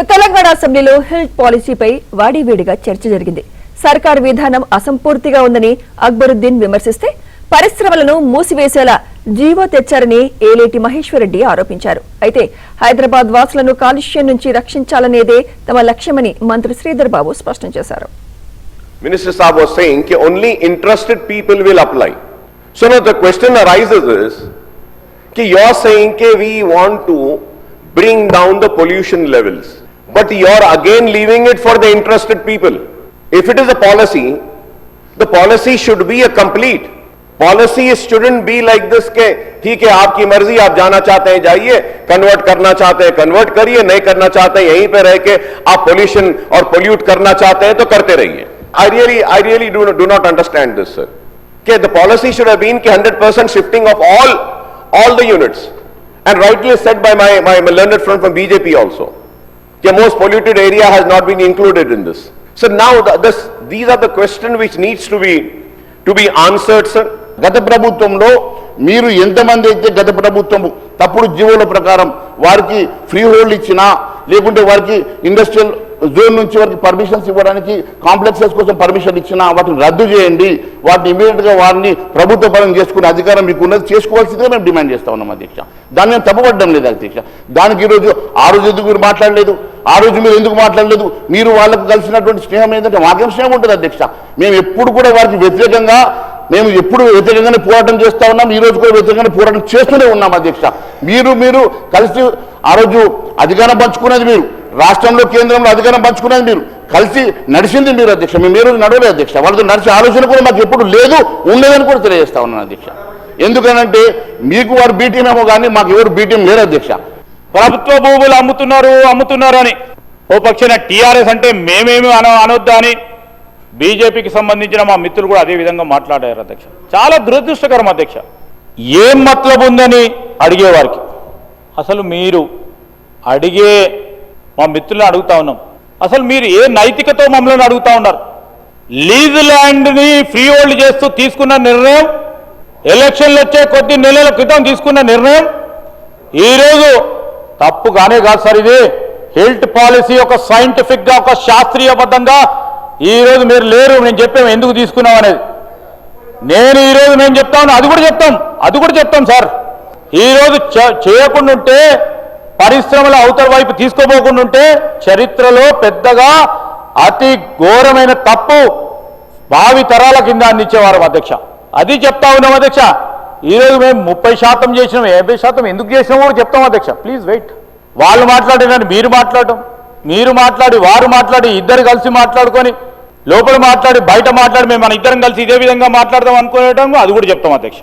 తెలంగాణ అసెంబ్లీలో హెల్త్ పాలసీపై వాడివేడిగా చర్చ జరిగింది. సర్కారు విధానం అసంపూర్తిగా ఉందని అక్బరుద్దీన్ విమర్శిస్తే పరిశ్రమలను మూసివేసేలా జీవో తెచ్చారని ఏలేటి మహేశ్వరరెడ్డి ఆరోపించారు. అయితే హైదరాబాద్ వాసులను కాలుష్యం నుంచి రక్షించాలనేదే తమ లక్ష్యమని మంత్రి శ్రీధర్ బాబు స్పష్టం చేశారు. Minister Saab was saying that only interested people will apply. So now the question arises is that you are saying that we want to bring down the pollution levels, but you are again leaving it for the interested people. If it is a policy, the policy should be a complete policy. Shouldn't be like this ke theek hai aapki marzi, aap jana chahte hain jaiye, convert karna chahte hain convert kariye, nahi karna chahte hain yahin pe reh ke aap pollution aur pollute karna chahte hain to karte rahiye. I really do not understand this, sir. Okay, the policy should have been 100% shifting of all the units, and rightly said by my learned friend from BJP also. Okay, most polluted area has not been included in this. So now these are the questions which needs to be answered, sir. గత ప్రభుత్వంలో మీరు ఎంతమంది అయితే గత ప్రభుత్వం తప్పుడు జీవోల ప్రకారం వారికి ఫ్రీ హోల్డ్ ఇచ్చినా లేకుంటే వారికి ఇండస్ట్రియల్ జోన్ నుంచి వారికి పర్మిషన్స్ ఇవ్వడానికి కాంప్లెక్సెస్ కోసం పర్మిషన్ ఇచ్చినా వాటిని రద్దు చేయండి, వాటిని ఇమీడియట్గా వారిని ప్రభుత్వ పరం చేసుకునే అధికారం మీకు ఉన్నది, చేసుకోవాల్సిందిగా మేము డిమాండ్ చేస్తా ఉన్నాం అధ్యక్ష. దాన్ని మేము తప్పుపడడం లేదు అధ్యక్ష. దానికి ఈరోజు ఆ రోజు ఎందుకు మీరు మాట్లాడలేదు, ఆ రోజు మీరు ఎందుకు మాట్లాడలేదు? మీరు వాళ్ళకు కలిసినటువంటి స్నేహం ఏంటంటే మాకేం స్నేహం ఉంటుంది అధ్యక్ష. మేము ఎప్పుడు కూడా వారికి వ్యతిరేకంగా ఎప్పుడు వ్యతిరేకంగానే పోరాటం చేస్తా ఉన్నాం, ఈ రోజు కూడా వ్యతిరేకంగానే పోరాటం చేస్తూనే ఉన్నాం అధ్యక్ష. మీరు కలిసి ఆ రోజు అధికారం పంచుకున్నది మీరు, రాష్ట్రంలో కేంద్రంలో అధికారం పంచుకున్నది మీరు, కలిసి నడిచింది మీరు అధ్యక్ష. మేము ఏ రోజు నడవలేదు అధ్యక్ష. వాళ్ళతో నడిచే ఆలోచన కూడా మాకు ఎప్పుడు లేదు, ఉండదని కూడా తెలియజేస్తా ఉన్నాను అధ్యక్ష. ఎందుకనంటే మీకు వారు బీటీఎం ఏమో కానీ మాకు ఎవరు బీటీఎం లేరు అధ్యక్ష. ప్రభుత్వ భూములు అమ్ముతున్నారు అని ఓ పక్షాన టీఆర్ఎస్ అంటే మేమేమి అనొద్దా అని బీజేపీకి సంబంధించిన మా మిత్రులు కూడా అదే విధంగా మాట్లాడారు అధ్యక్ష. చాలా దురదృష్టకరం అధ్యక్ష. ఏం మతలబు ఉందని అడిగేవారికి అసలు మీరు అడిగే మా మిత్రులను అడుగుతా ఉన్నాం, అసలు మీరు ఏ నైతికతో మమ్మల్ని అడుగుతా ఉన్నారు? లీజ్ ల్యాండ్ని ఫ్రీ హోల్డ్ చేస్తూ తీసుకున్న నిర్ణయం, ఎలక్షన్లు వచ్చే కొద్ది నెలల క్రితం తీసుకున్న నిర్ణయం ఈరోజు తప్పుగానే కాదు సార్. ఇది హెల్త్ పాలసీ ఒక సైంటిఫిక్గా ఒక శాస్త్రీయబద్ధంగా ఈరోజు మీరు లేరు, నేను చెప్పాము ఎందుకు తీసుకున్నాం అనేది. నేను ఈరోజు మేము చెప్తా ఉన్నా, అది కూడా చెప్తాం సార్. ఈరోజు చేయకుండా ఉంటే, పరిశ్రమల అవతల వైపు తీసుకోపోకుండా ఉంటే చరిత్రలో పెద్దగా అతి ఘోరమైన తప్పు భావి తరాల కింద అందించేవారు అధ్యక్ష. అది చెప్తా ఉన్నాం అధ్యక్ష. ఈరోజు మేము 30% చేసినాం, 50% ఎందుకు చేసినామో కూడా చెప్తాం అధ్యక్ష. Please wait. వాళ్ళు మాట్లాడినని మీరు మాట్లాడి వారు మాట్లాడి ఇద్దరు కలిసి మాట్లాడుకొని లోపల మాట్లాడి బయట మాట్లాడి మేము మన ఇద్దరం కలిసి ఇదే విధంగా మాట్లాడదాం అనుకునేటం అది కూడా చెప్తాం అధ్యక్ష.